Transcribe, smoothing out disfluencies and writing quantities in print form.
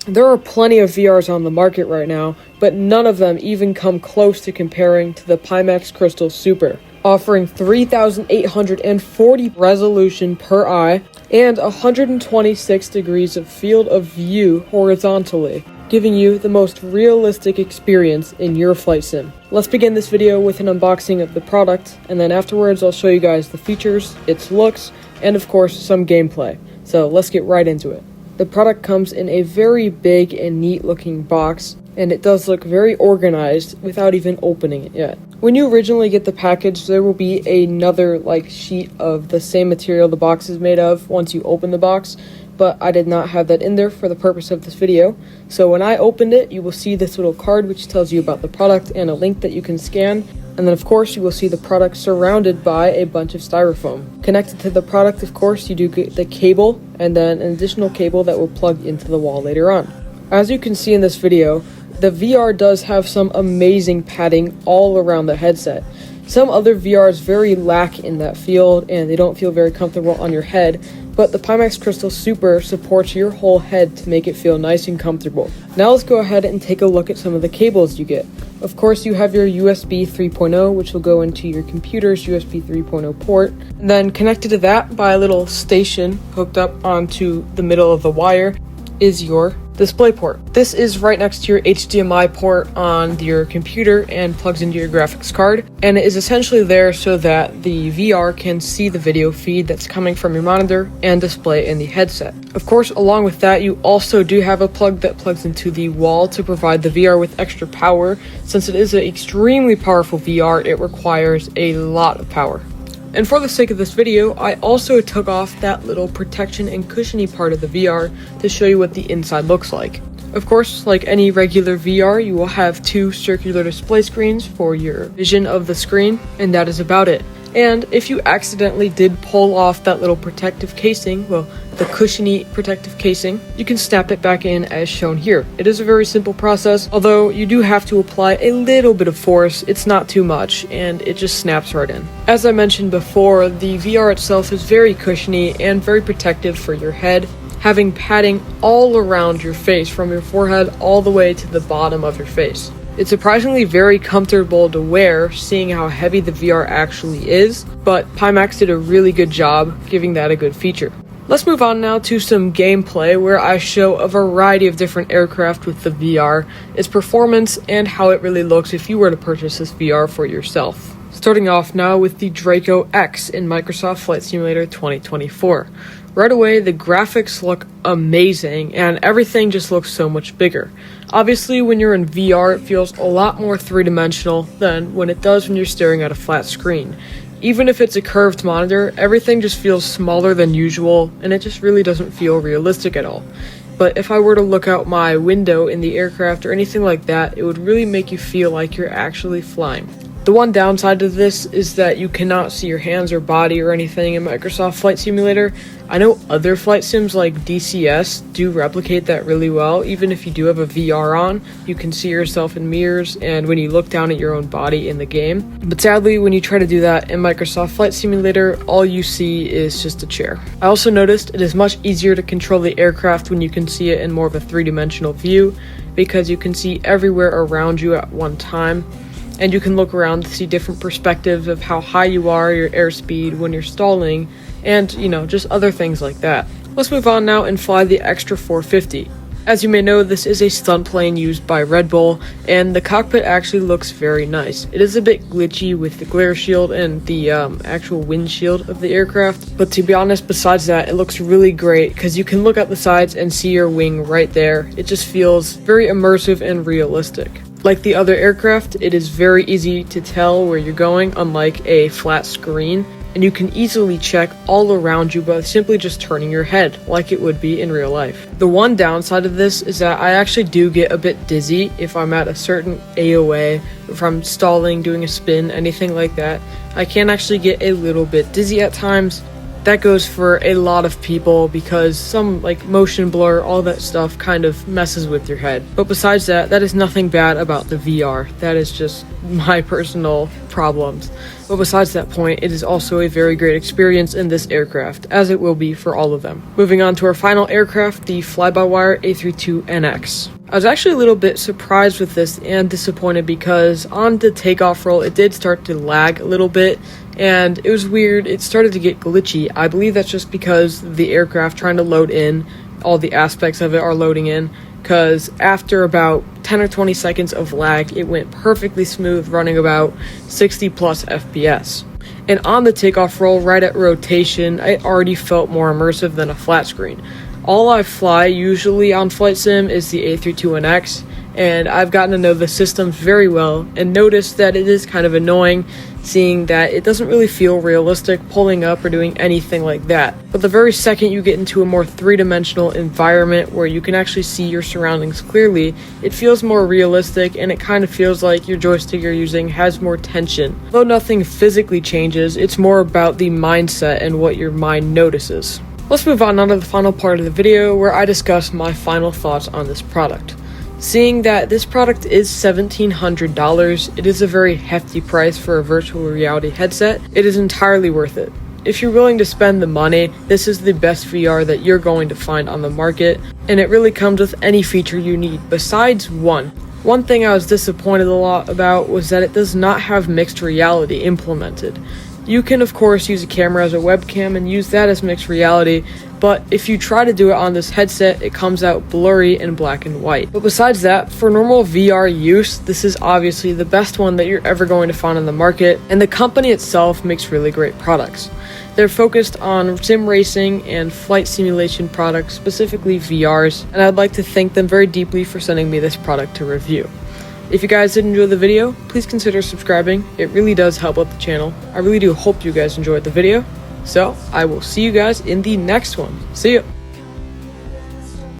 There are plenty of VRs on the market right now, but none of them even come close to comparing to the Pimax Chrystal Super, offering 3,840 resolution per eye and 126 degrees of field of view horizontally, giving you the most realistic experience in your flight sim. Let's begin this video with an unboxing of the product, and then afterwards I'll show you guys the features, its looks, and of course some gameplay. So let's get right into it. The product comes in a very big and neat looking box, and it does look very organized without even opening it yet. When you originally get the package, there will be another sheet of the same material the box is made of once you open the box, but I did not have that in there for the purpose of this video. So when I opened it, you will see this little card which tells you about the product and a link that you can scan. And then of course you will see the product surrounded by a bunch of styrofoam. Connected to the product, of course, you do get the cable and then an additional cable that will plug into the wall later on. As you can see in this video, the VR does have some amazing padding all around the headset. Some other VRs very lack in that field and they don't feel very comfortable on your head, but the Pimax Chrystal Super supports your whole head to make it feel nice and comfortable. Now let's go ahead and take a look at some of the cables you get. Of course, you have your USB 3.0, which will go into your computer's USB 3.0 port. And then connected to that by a little station hooked up onto the middle of the wire is your display port. This is right next to your HDMI port on your computer and plugs into your graphics card, and it is essentially there so that the VR can see the video feed that's coming from your monitor and display in the headset. Of course, along with that, you also do have a plug that plugs into the wall to provide the VR with extra power. Since it is an extremely powerful VR, it requires a lot of power. And for the sake of this video, I also took off that little protection and cushiony part of the VR to show you what the inside looks like. Of course, like any regular VR, you will have two circular display screens for your vision of the screen, and that is about it. And if you accidentally did pull off that little protective casing, well, the cushiony protective casing, you can snap it back in as shown here. It is a very simple process, although you do have to apply a little bit of force. It's not too much, and it just snaps right in. As I mentioned before, the VR itself is very cushiony and very protective for your head, having padding all around your face from your forehead all the way to the bottom of your face. It's surprisingly very comfortable to wear, seeing how heavy the VR actually is, but Pimax did a really good job giving that a good feature. Let's move on now to some gameplay where I show a variety of different aircraft with the VR, its performance, and how it really looks if you were to purchase this VR for yourself. Starting off now with the Draco X in Microsoft Flight Simulator 2024. Right away, the graphics look amazing and everything just looks so much bigger. Obviously, when you're in VR, it feels a lot more three-dimensional than when it does when you're staring at a flat screen. Even if it's a curved monitor, everything just feels smaller than usual and it just really doesn't feel realistic at all. But if I were to look out my window in the aircraft or anything like that, it would really make you feel like you're actually flying. The one downside to this is that you cannot see your hands or body or anything in Microsoft Flight Simulator. I know other flight sims like DCS do replicate that really well. Even if you do have a VR on, you can see yourself in mirrors and when you look down at your own body in the game. But sadly, when you try to do that in Microsoft Flight Simulator, all you see is just a chair. I also noticed it is much easier to control the aircraft when you can see it in more of a three-dimensional view, because you can see everywhere around you at one time. And you can look around to see different perspectives of how high you are, your airspeed when you're stalling, and just other things like that. Let's move on now and fly the Extra 450. As you may know, this is a stunt plane used by Red Bull, and the cockpit actually looks very nice. It is a bit glitchy with the glare shield and the actual windshield of the aircraft, but to be honest, besides that, it looks really great because you can look at the sides and see your wing right there. It just feels very immersive and realistic. Like the other aircraft, it is very easy to tell where you're going, unlike a flat screen, and you can easily check all around you by simply just turning your head, like it would be in real life. The one downside of this is that I actually do get a bit dizzy if I'm at a certain AOA, if I'm stalling, doing a spin, anything like that. I can actually get a little bit dizzy at times, that goes for a lot of people because some like motion blur, all that stuff kind of messes with your head. But besides that, that is nothing bad about the VR. That is just my personal problems. But besides that point, it is also a very great experience in this aircraft, as it will be for all of them. Moving on to our final aircraft, the fly-by-wire A32NX. I was actually a little bit surprised with this and disappointed because on the takeoff roll, it did start to lag a little bit, and it was weird. It started to get glitchy. I believe that's just because the aircraft trying to load in, all the aspects of it are loading in, because after about 10 or 20 seconds of lag, it went perfectly smooth, running about 60 plus FPS. And on the takeoff roll, right at rotation, it already felt more immersive than a flat screen. All I fly usually on Flight Sim is the A32NX, and I've gotten to know the systems very well and noticed that it is kind of annoying seeing that it doesn't really feel realistic pulling up or doing anything like that. But the very second you get into a more three-dimensional environment where you can actually see your surroundings clearly, it feels more realistic and it kind of feels like your joystick you're using has more tension. Though nothing physically changes, it's more about the mindset and what your mind notices. Let's move on to the final part of the video where I discuss my final thoughts on this product. Seeing that this product is $1,700, it is a very hefty price for a virtual reality headset. It is entirely worth it. If you're willing to spend the money, this is the best VR that you're going to find on the market, and it really comes with any feature you need besides one. One thing I was disappointed a lot about was that it does not have mixed reality implemented. You can of course use a camera as a webcam and use that as mixed reality, but if you try to do it on this headset, it comes out blurry and black and white. But besides that, for normal VR use, this is obviously the best one that you're ever going to find on the market, and the company itself makes really great products. They're focused on sim racing and flight simulation products, specifically VRs, and I'd like to thank them very deeply for sending me this product to review. If you guys did enjoy the video, please consider subscribing. It really does help out the channel. I really do hope you guys enjoyed the video. So, I will see you guys in the next one. See ya!